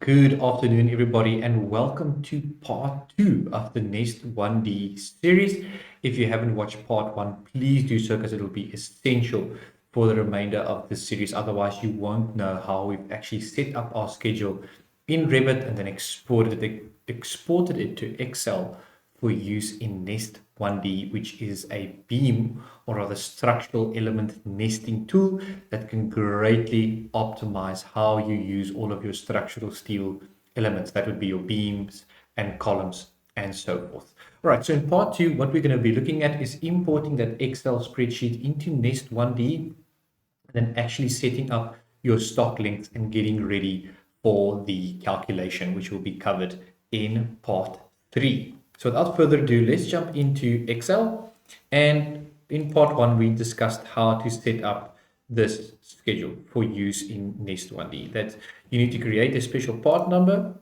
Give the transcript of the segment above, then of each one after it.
Good afternoon, everybody, and welcome to part two of the Nest 1D series. If you haven't watched part one, please do so because it will be essential for the remainder of the series. Otherwise, you won't know how we've actually set up our schedule in Revit and then exported it to Excel for use in Nest 1D, which is a beam or rather structural element nesting tool that can greatly optimize how you use all of your structural steel elements. That would be your beams and columns and so forth. All right, so in part two, what we're going to be looking at is importing that Excel spreadsheet into Nest 1D and then actually setting up your stock length and getting ready for the calculation, which will be covered in part three. So without further ado, let's jump into Excel. And in part one, we discussed how to set up this schedule for use in Nest 1D. That you need to create a special part number,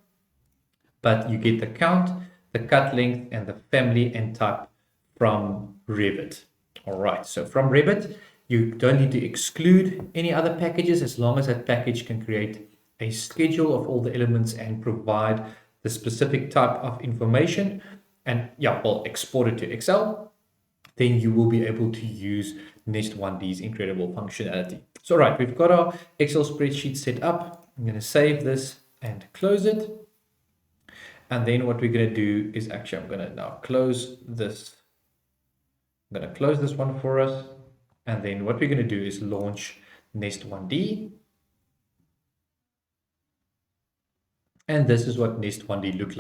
but you get the count, the cut length, and the family and type from Revit. All right, so from Revit, you don't need to exclude any other packages as long as that package can create a schedule of all the elements and provide the specific type of information and export it to Excel. Then you will be able to use Nest 1D's incredible functionality. So, all right, we've got our Excel spreadsheet set up. I'm going to save this and close it. And then what we're going to do is actually, I'm going to now close this. I'm going to close this one for us. And then what we're going to do is launch Nest 1D. And this is what Nest 1D looks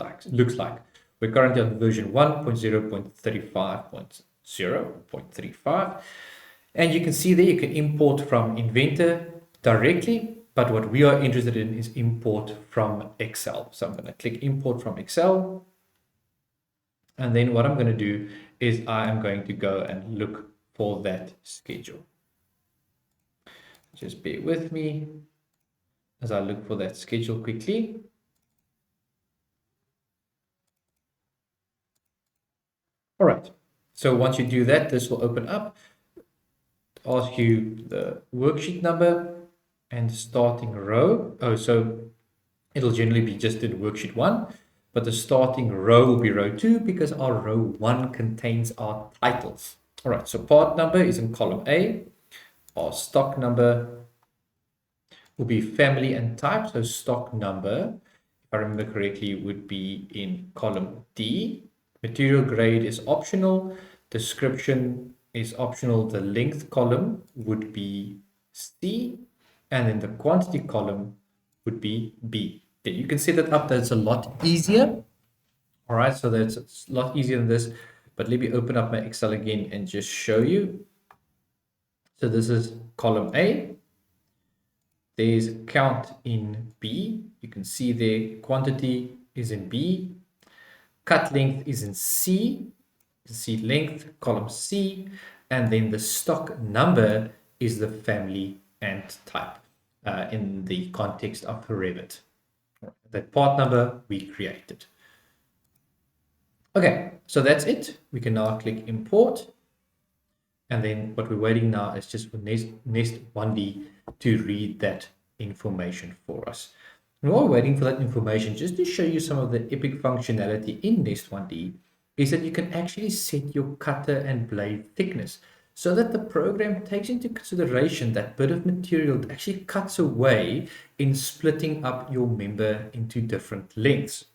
like. We're currently on version 1.0.35.0.35. And you can see there you can import from Inventor directly, but what we are interested in is import from Excel. So I'm going to click import from Excel. And then what I'm going to do is I am going to go and look for that schedule. Just bear with me as I look for that schedule quickly. All right, so once you do that, this will open up, ask you the worksheet number and starting row. Oh, so it'll generally be just in worksheet 1, but the starting row will be row 2 because our row 1 contains our titles. All right, so part number is in column A. Our stock number will be family and type. So stock number, if I remember correctly, would be in column D. Material grade is optional. Description is optional. The length column would be C. And then the quantity column would be B. Okay, you can set that up. That's a lot easier. All right, so that's a lot easier than this. But let me open up my Excel again and just show you. So this is column A. There's count in B. You can see there quantity is in B. Cut length is in C. You can see length, column C. And then the stock number is the family and type in the context of Revit. That part number we created. Okay, so that's it. We can now click import. And then what we're waiting now is just for Nest 1D to read that information for us. And while we're waiting for that information, just to show you some of the epic functionality in Nest 1D, is that you can actually set your cutter and blade thickness so that the program takes into consideration that bit of material that actually cuts away in splitting up your member into different lengths.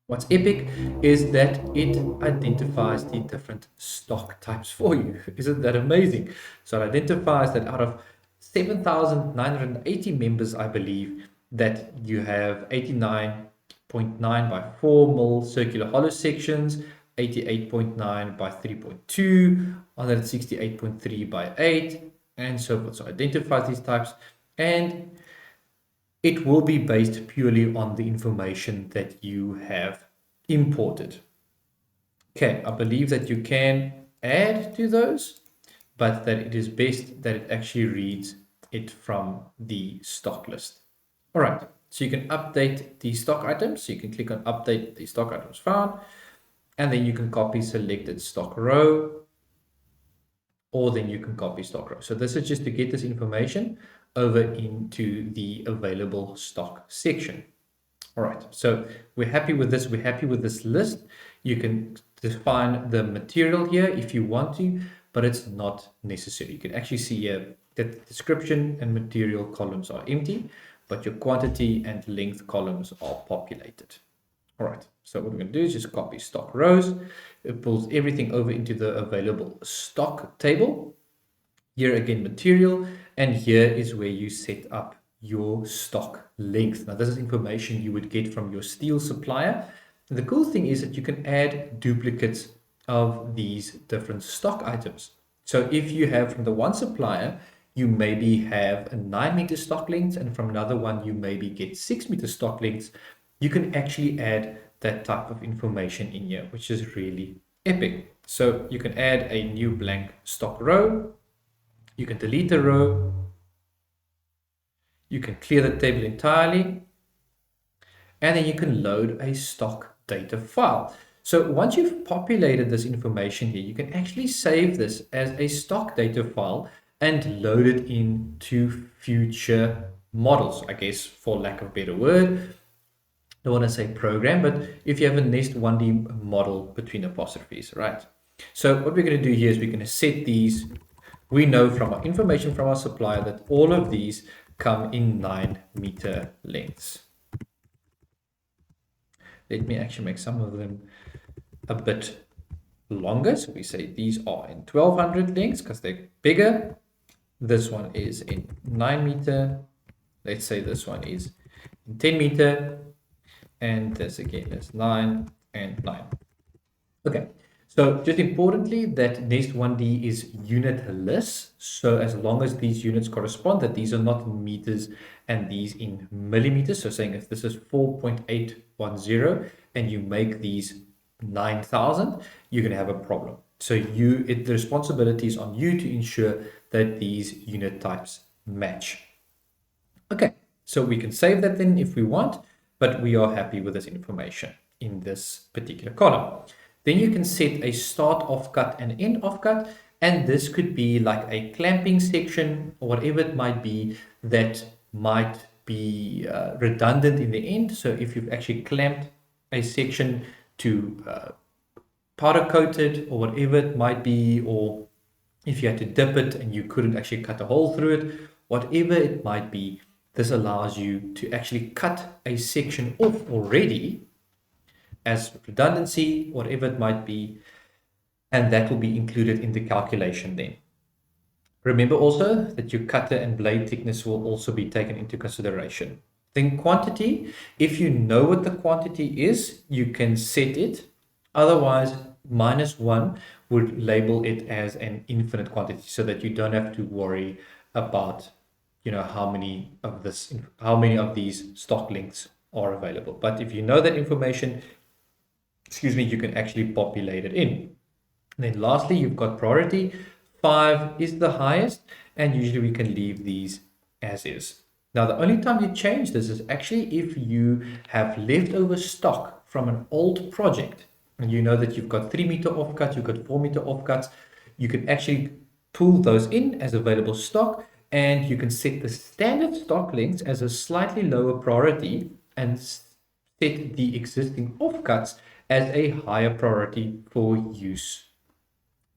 What's epic is that it identifies the different stock types for you. Isn't that amazing? So it identifies that out of 7,980 members, I believe, that you have 89.9 by 4 mil circular hollow sections, 88.9 by 3.2, 168.3 by 8, and so forth. So identifies these types, and it will be based purely on the information that you have imported. Okay, I believe that you can add to those, but that it is best that it actually reads it from the stock list. All right, so you can update the stock items. So you can click on update the stock items found, and then you can copy selected stock row, or then you can copy stock row. So this is just to get this information over into the available stock section. All right, so we're happy with this. We're happy with this list. You can define the material here if you want to, but it's not necessary. You can actually see here that the description and material columns are empty, but your quantity and length columns are populated. All right, so what we're going to do is just copy stock rows. It pulls everything over into the available stock table. Here again, material, and here is where you set up your stock length. Now, this is information you would get from your steel supplier. And the cool thing is that you can add duplicates of these different stock items. So if you have from the one supplier, you maybe have a 9-meter stock length, and from another one, you maybe get 6-meter stock lengths. You can actually add that type of information in here, which is really epic. So you can add a new blank stock row. You can delete a row. You can clear the table entirely. And then you can load a stock data file. So once you've populated this information here, you can actually save this as a stock data file and load it into future models, I guess, for lack of a better word. I don't want to say program, but if you have a Nest 1D model between apostrophes, right? So what we're going to do here is we're going to set these. We know from our information from our supplier that all of these come in 9-meter lengths. Let me actually make some of them a bit longer. So we say these are in 1200 lengths because they're bigger. This one is in 9-meter. Let's say this one is in 10-meter. And this again is 9 and 9. Okay. So just importantly that Nest 1D is unitless. So as long as these units correspond, that these are not in meters and these in millimeters. So saying if this is 4.810 and you make these 9,000, you're going to have a problem. So the responsibility is on you to ensure that these unit types match. Okay, so we can save that then if we want, but we are happy with this information in this particular column. Then you can set a start offcut and end offcut, and this could be like a clamping section or whatever it might be that might be redundant in the end. So if you've actually clamped a section to powder coated or whatever it might be, or if you had to dip it and you couldn't actually cut a hole through it, whatever it might be, this allows you to actually cut a section off already as redundancy, whatever it might be, and that will be included in the calculation then. Remember also that your cutter and blade thickness will also be taken into consideration. Then quantity, if you know what the quantity is, you can set it. Otherwise, -1 would label it as an infinite quantity so that you don't have to worry about how many of these stock lengths are available. But if you know that information, you can actually populate it in. And then lastly, you've got priority. 5 is the highest, and usually we can leave these as is. Now, the only time you change this is actually if you have leftover stock from an old project, and you know that you've got 3-meter offcuts, you've got 4-meter offcuts, you can actually pull those in as available stock, and you can set the standard stock lengths as a slightly lower priority and set the existing offcuts as a higher priority for use.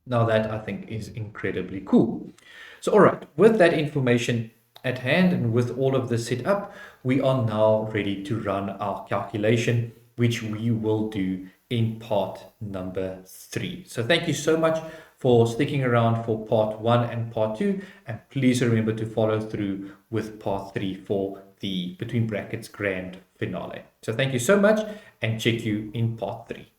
Now that I think is incredibly cool. So all right, with that information at hand and with all of this set up, we are now ready to run our calculation, which we will do in part number 3. So thank you so much for sticking around for part 1 and part 2, and please remember to follow through with part 3 for the between brackets grand finale. So thank you so much, and check you in part 3.